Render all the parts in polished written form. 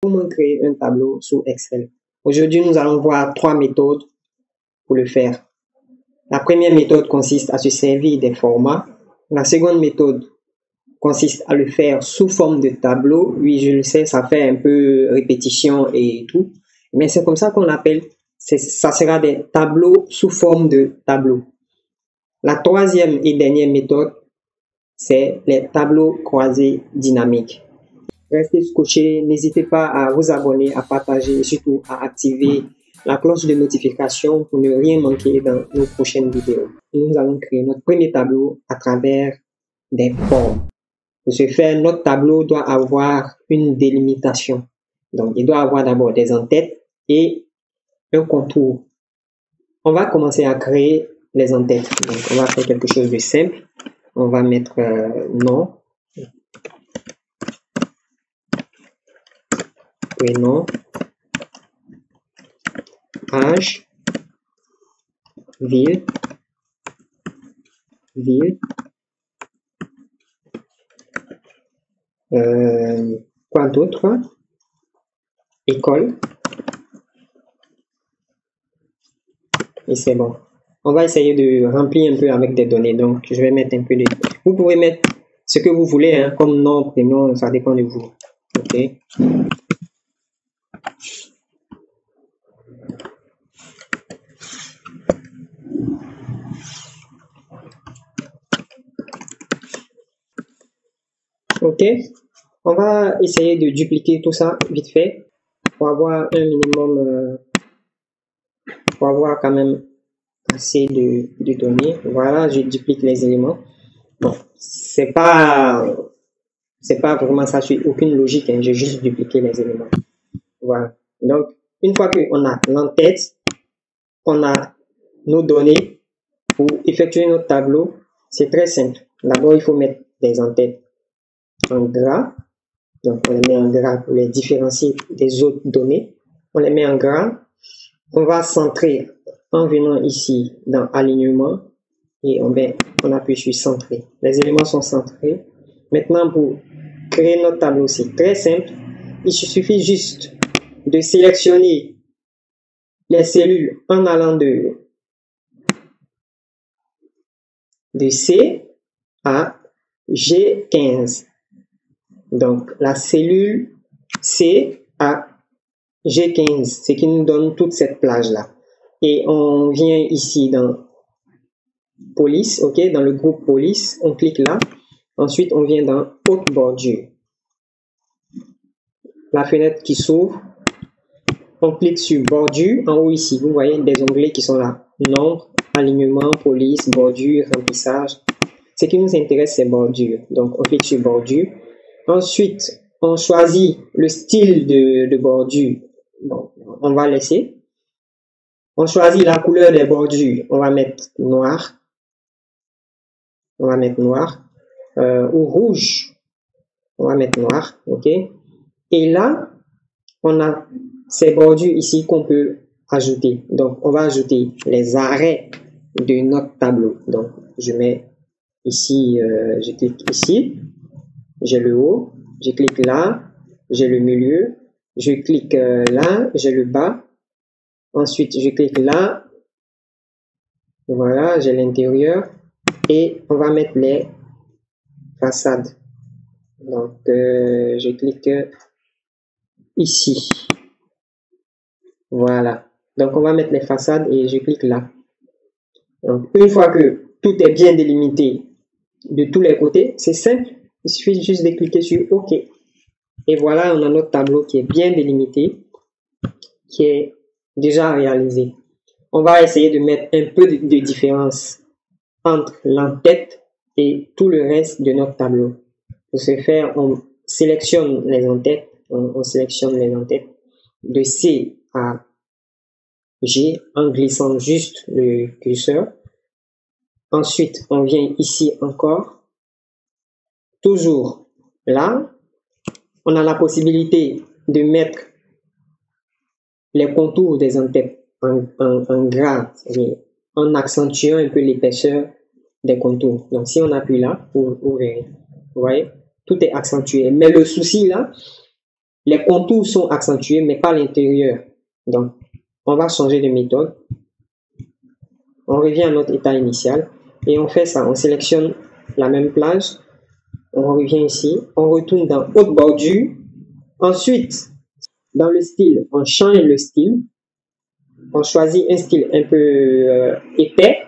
Comment créer un tableau sous Excel? Aujourd'hui, nous allons voir 3 méthodes pour le faire. La première méthode consiste à se servir des formats. La seconde méthode consiste à le faire sous forme de tableau. Oui, je le sais, ça fait un peu répétition et tout, mais c'est comme ça qu'on l'appelle. Ça sera des tableaux sous forme de tableau. La troisième et dernière méthode, c'est les tableaux croisés dynamiques. Restez scotchés, n'hésitez pas à vous abonner, à partager et surtout à activer la cloche de notification pour ne rien manquer dans nos prochaines vidéos. Nous allons créer notre premier tableau à travers des formes. Pour ce faire, notre tableau doit avoir une délimitation. Donc, il doit avoir d'abord des en-têtes et un contour. On va commencer à créer les en-têtes. Donc, on va faire quelque chose de simple. On va mettre nom, prénom, âge, ville, quoi d'autre? École. Et c'est bon. On va essayer de remplir un peu avec des données. Donc, je vais mettre un peu de... Vous pouvez mettre ce que vous voulez, hein, comme nom, prénom, ça dépend de vous. OK. OK. On va essayer de dupliquer tout ça vite fait pour avoir un minimum, pour avoir quand même assez de données. Voilà, je duplique les éléments. Bon, c'est pas vraiment ça, suit aucune logique, hein, j'ai juste dupliqué les éléments. Voilà. Donc, une fois qu'on a l'entête, on a nos données pour effectuer notre tableau, c'est très simple. D'abord, il faut mettre des en-têtes en gras. Donc, on les met en gras pour les différencier des autres données. On les met en gras. On va centrer en venant ici dans alignement et on appuie sur centrer. Les éléments sont centrés. Maintenant, pour créer notre tableau, c'est très simple. Il suffit juste de sélectionner les cellules en allant de C à G15. Donc, la cellule C à G15, ce qui nous donne toute cette plage-là. Et on vient ici dans police, OK, dans le groupe police, on clique là. Ensuite, on vient dans haute bordure. La fenêtre qui s'ouvre, on clique sur bordure. En haut ici, vous voyez des onglets qui sont là. Nombre, alignement, police, bordure, remplissage. Ce qui nous intéresse, c'est bordure. Donc, on clique sur bordure. Ensuite, on choisit le style de bordure. Bon, on va laisser. On choisit la couleur des bordures. On va mettre noir. On va mettre noir. Ou rouge. On va mettre noir. OK. Et là, on a ces bordures ici qu'on peut ajouter. Donc, on va ajouter les arrêts de notre tableau. Donc, je mets ici, je clique ici. J'ai le haut, je clique là, j'ai le milieu, je clique là, j'ai le bas, ensuite je clique là, voilà, j'ai l'intérieur, et on va mettre les façades. Donc, je clique ici, voilà. Donc, on va mettre les façades et je clique là. Donc, une fois que tout est bien délimité de tous les côtés, c'est simple. Il suffit juste de cliquer sur OK. Et voilà, on a notre tableau qui est bien délimité, qui est déjà réalisé. On va essayer de mettre un peu de différence entre l'entête et tout le reste de notre tableau. Pour ce faire, on sélectionne les entêtes. On sélectionne les entêtes de C à G en glissant juste le curseur. Ensuite, on vient ici encore. Toujours là, on a la possibilité de mettre les contours des entêtes en gras, en accentuant un peu l'épaisseur des contours. Donc, si on appuie là, vous verrez, vous voyez, tout est accentué. Mais le souci là, les contours sont accentués, mais pas l'intérieur. Donc, on va changer de méthode. On revient à notre état initial et on fait ça. On sélectionne la même plage. On revient ici. On retourne dans haute bordure. Ensuite, dans le style, on change le style. On choisit un style un peu épais.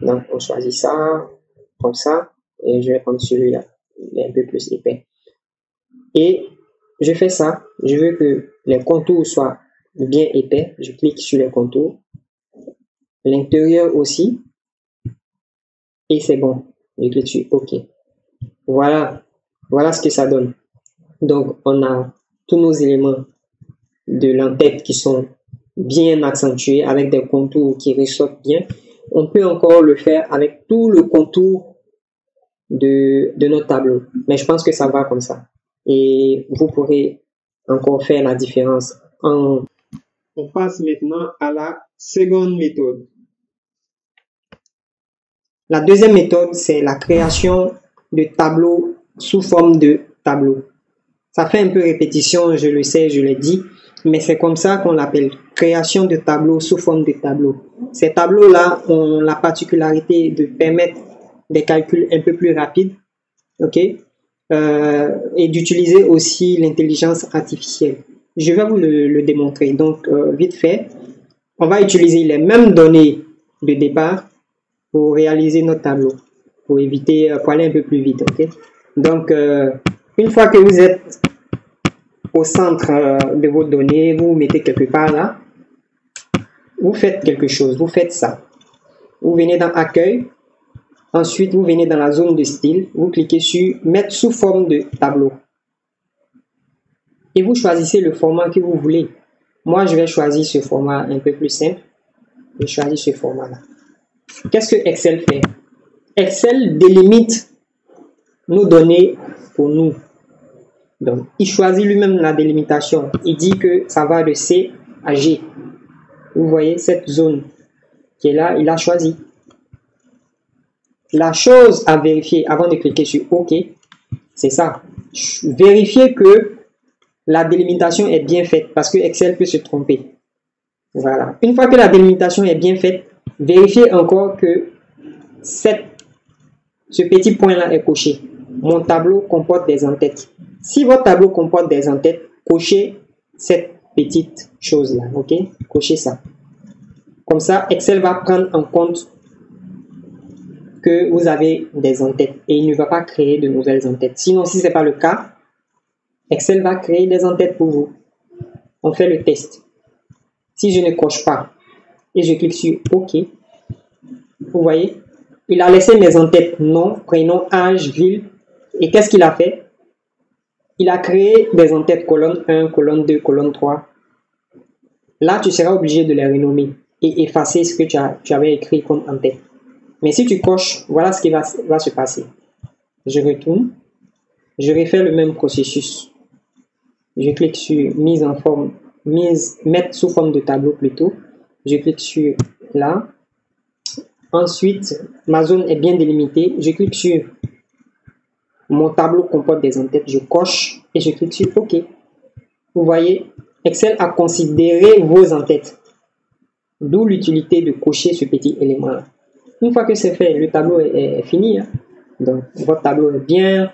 Donc, on choisit ça, comme ça. Et je vais prendre celui-là. Il est un peu plus épais. Et je fais ça. Je veux que les contours soient bien épais. Je clique sur les contours. L'intérieur aussi. Et c'est bon. Je clique sur OK. Voilà. Voilà ce que ça donne. Donc, on a tous nos éléments de l'entête qui sont bien accentués avec des contours qui ressortent bien. On peut encore le faire avec tout le contour de notre tableau. Mais je pense que ça va comme ça. Et vous pourrez encore faire la différence. On passe maintenant à la seconde méthode. La deuxième méthode, c'est la création de tableaux sous forme de tableaux. Ça fait un peu répétition, je le sais, je l'ai dit, mais c'est comme ça qu'on l'appelle, création de tableaux sous forme de tableaux. Ces tableaux-là ont la particularité de permettre des calculs un peu plus rapides, ok, et d'utiliser aussi l'intelligence artificielle. Je vais vous le démontrer. Donc, vite fait, on va utiliser les mêmes données de départ pour réaliser notre tableau, pour éviter, pour aller un peu plus vite, ok. Donc, une fois que vous êtes au centre de vos données, vous mettez quelque part là, vous faites quelque chose, vous faites ça. Vous venez dans Accueil, ensuite vous venez dans la zone de style, vous cliquez sur Mettre sous forme de tableau. Et vous choisissez le format que vous voulez. Moi, je vais choisir ce format un peu plus simple. Je choisis ce format-là. Qu'est-ce que Excel fait? Excel délimite nos données pour nous. Donc, il choisit lui-même la délimitation. Il dit que ça va de C à G. Vous voyez cette zone qui est là, il a choisi. La chose à vérifier avant de cliquer sur OK, c'est ça. Vérifier que la délimitation est bien faite parce que Excel peut se tromper. Voilà. Une fois que la délimitation est bien faite, vérifiez encore que ce petit point-là est coché. Mon tableau comporte des entêtes. Si votre tableau comporte des entêtes, cochez cette petite chose-là, ok? Cochez ça. Comme ça, Excel va prendre en compte que vous avez des entêtes et il ne va pas créer de nouvelles entêtes. Sinon, si ce n'est pas le cas, Excel va créer des entêtes pour vous. On fait le test. Si je ne coche pas et je clique sur OK, vous voyez, il a laissé mes entêtes nom, prénom, âge, ville. Et qu'est-ce qu'il a fait? Il a créé des entêtes colonne 1, colonne 2, colonne 3. Là, tu seras obligé de les renommer et effacer ce que tu avais écrit comme entête. Mais si tu coches, voilà ce qui va se passer. Je retourne. Je refais le même processus. Je clique sur mise en forme, mettre sous forme de tableau plutôt. Je clique sur là. Ensuite, ma zone est bien délimitée. Je clique sur mon tableau comporte des entêtes. Je coche et je clique sur OK. Vous voyez, Excel a considéré vos entêtes. D'où l'utilité de cocher ce petit élément-là. Une fois que c'est fait, le tableau est fini. Hein. Donc, votre tableau est bien.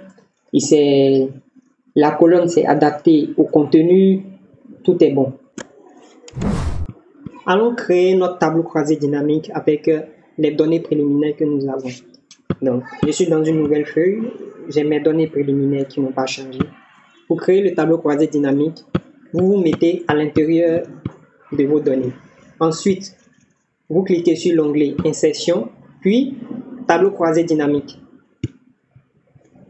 La colonne s'est adaptée au contenu. Tout est bon. Allons créer notre tableau croisé dynamique avec les données préliminaires que nous avons. Donc, je suis dans une nouvelle feuille. J'ai mes données préliminaires qui n'ont pas changé. Pour créer le tableau croisé dynamique, vous vous mettez à l'intérieur de vos données. Ensuite, vous cliquez sur l'onglet Insertion, puis Tableau croisé dynamique.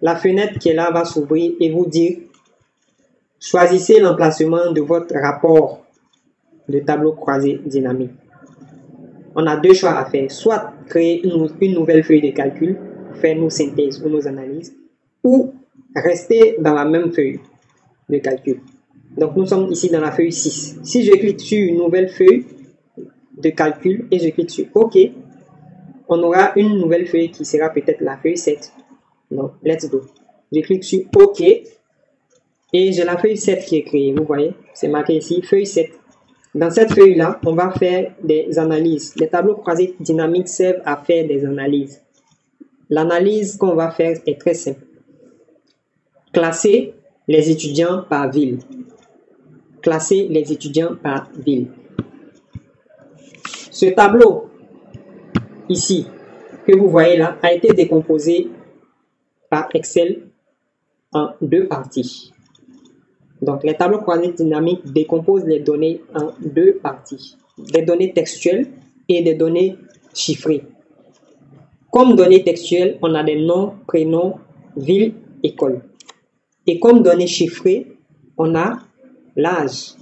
La fenêtre qui est là va s'ouvrir et vous dire choisissez l'emplacement de votre rapport de tableau croisé dynamique. On a deux choix à faire, soit créer une nouvelle feuille de calcul, faire nos synthèses ou nos analyses, ou rester dans la même feuille de calcul. Donc nous sommes ici dans la feuille 6. Si je clique sur une nouvelle feuille de calcul et je clique sur OK, on aura une nouvelle feuille qui sera peut-être la feuille 7. Donc let's go. Je clique sur OK et Et j'ai la feuille 7 qui est créée. Vous voyez, c'est marqué ici, feuille 7. Dans cette feuille-là, on va faire des analyses. Les tableaux croisés dynamiques servent à faire des analyses. L'analyse qu'on va faire est très simple. Classer les étudiants par ville. Classer les étudiants par ville. Ce tableau, ici, que vous voyez là, a été décomposé par Excel en deux parties. Donc, les tableaux croisés dynamiques décomposent les données en deux parties. Des données textuelles et des données chiffrées. Comme données textuelles, on a des noms, prénoms, ville, école. Et comme données chiffrées, on a l'âge.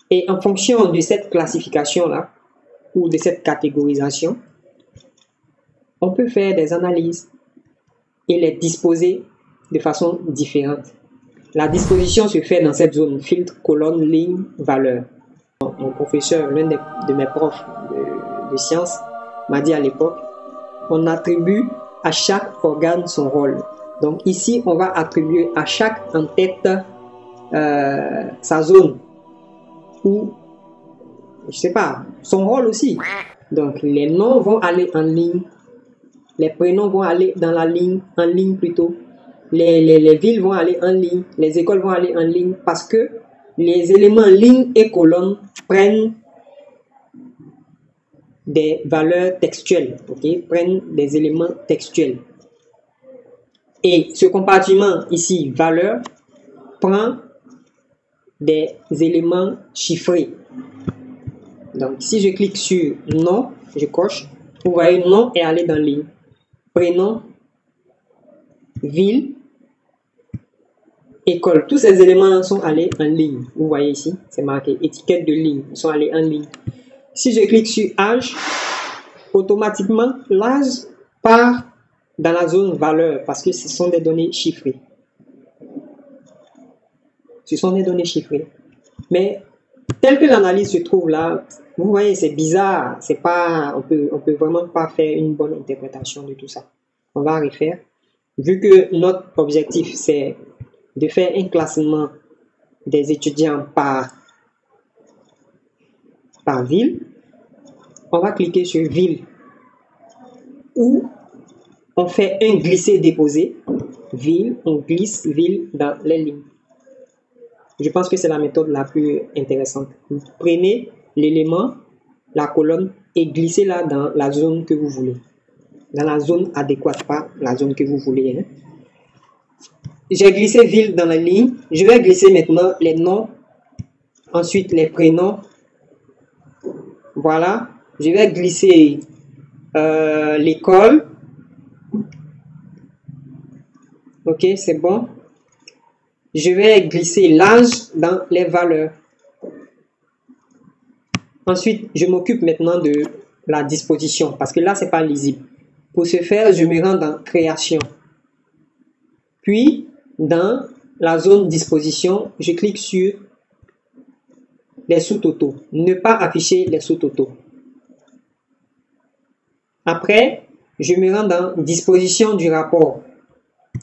Et en fonction de cette classification-là, ou de cette catégorisation, on peut faire des analyses et les disposer de façon différente. La disposition se fait dans cette zone filtre, colonne, ligne, valeur. Mon professeur, l'un de mes profs de sciences, m'a dit à l'époque, on attribue à chaque organe son rôle. Donc ici, on va attribuer à chaque en-tête sa zone ou, je sais pas, son rôle aussi. Donc les noms vont aller en ligne, les prénoms vont aller dans la ligne, en ligne plutôt. Les villes vont aller en ligne, les écoles vont aller en ligne parce que les éléments ligne et colonne prennent des valeurs textuelles, ok, prennent des éléments textuels. Et ce compartiment ici, valeur, prend des éléments chiffrés. Donc, si je clique sur nom, je coche, vous voyez, nom est allé dans ligne. Prénom, ville, école. Tous ces éléments sont allés en ligne. Vous voyez ici, c'est marqué étiquette de ligne. Ils sont allés en ligne. Si je clique sur âge, automatiquement, l'âge part dans la zone valeur parce que ce sont des données chiffrées. Ce sont des données chiffrées. Mais tel que l'analyse se trouve là, vous voyez, c'est bizarre. C'est pas, on peut vraiment pas faire une bonne interprétation de tout ça. On va refaire. Vu que notre objectif, c'est de faire un classement des étudiants par ville, on va cliquer sur ville où on fait un glisser-déposer. Ville, on glisse ville dans les lignes. Je pense que c'est la méthode la plus intéressante. Vous prenez l'élément, la colonne et glissez la dans la zone que vous voulez. Dans la zone adéquate, pas la zone que vous voulez. Hein. J'ai glissé ville dans la ligne. Je vais glisser maintenant les noms, ensuite les prénoms. Voilà. Je vais glisser l'école. Ok, c'est bon. Je vais glisser l'âge dans les valeurs. Ensuite, je m'occupe maintenant de la disposition parce que là, c'est pas lisible. Pour ce faire, je me rends dans création. Puis, dans la zone disposition, je clique sur les sous-totaux. Ne pas afficher les sous-totaux. Après, je me rends dans disposition du rapport.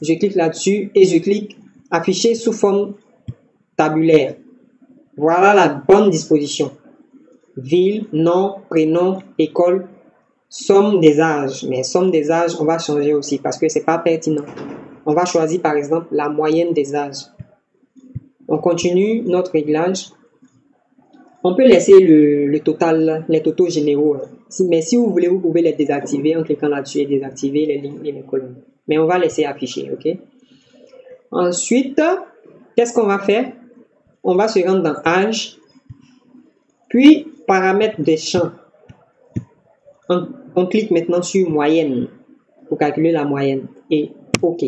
Je clique là-dessus et je clique afficher sous forme tabulaire. Voilà la bonne disposition. Ville, nom, prénom, école, somme des âges. Mais somme des âges, on va changer aussi parce que c'est pas pertinent. On va choisir par exemple la moyenne des âges. On continue notre réglage. On peut laisser le total, les totaux généraux. Mais si vous voulez, vous pouvez les désactiver en cliquant là-dessus et désactiver les lignes et les colonnes. Mais on va laisser afficher, ok? Ensuite, qu'est-ce qu'on va faire? On va se rendre dans âge, puis paramètres des champs. On clique maintenant sur moyenne pour calculer la moyenne et OK.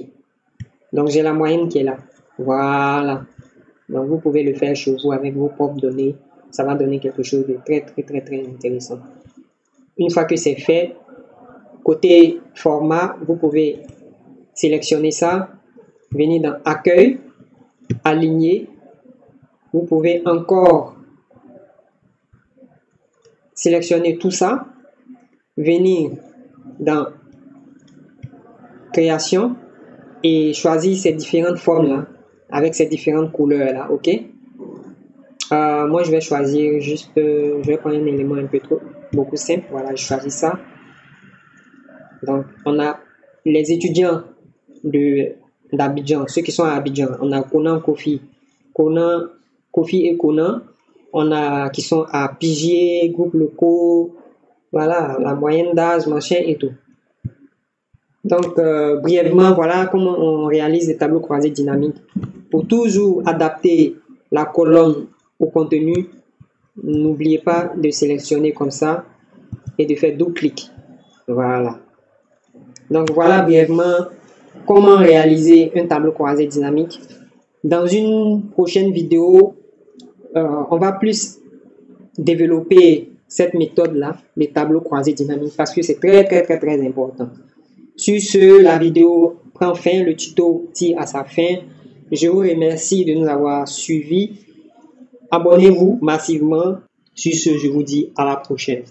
Donc j'ai la moyenne qui est là. Voilà. Donc vous pouvez le faire chez vous avec vos propres données. Ça va donner quelque chose de très intéressant. Une fois que c'est fait, côté format, vous pouvez sélectionner ça, venir dans accueil, aligner. Vous pouvez encore sélectionner tout ça, venir dans création et choisir ces différentes formes là avec ces différentes couleurs là, ok. Moi je vais choisir juste, je vais prendre un élément un peu beaucoup simple, voilà, je choisis ça. Donc on a les étudiants d'Abidjan, ceux qui sont à Abidjan, on a Konan Kofi et Konan, on a qui sont à Pigier, groupes locaux, voilà, la moyenne d'âge, machin et tout. Donc, brièvement, voilà comment on réalise des tableaux croisés dynamiques. Pour toujours adapter la colonne au contenu, n'oubliez pas de sélectionner comme ça et de faire double-clic. Voilà. Donc, voilà brièvement comment réaliser un tableau croisé dynamique. Dans une prochaine vidéo, on va plus développer cette méthode-là, les tableaux croisés dynamiques, parce que c'est très important. Sur ce, la vidéo prend fin, le tuto tire à sa fin. Je vous remercie de nous avoir suivis. Abonnez-vous massivement. Sur ce, je vous dis à la prochaine.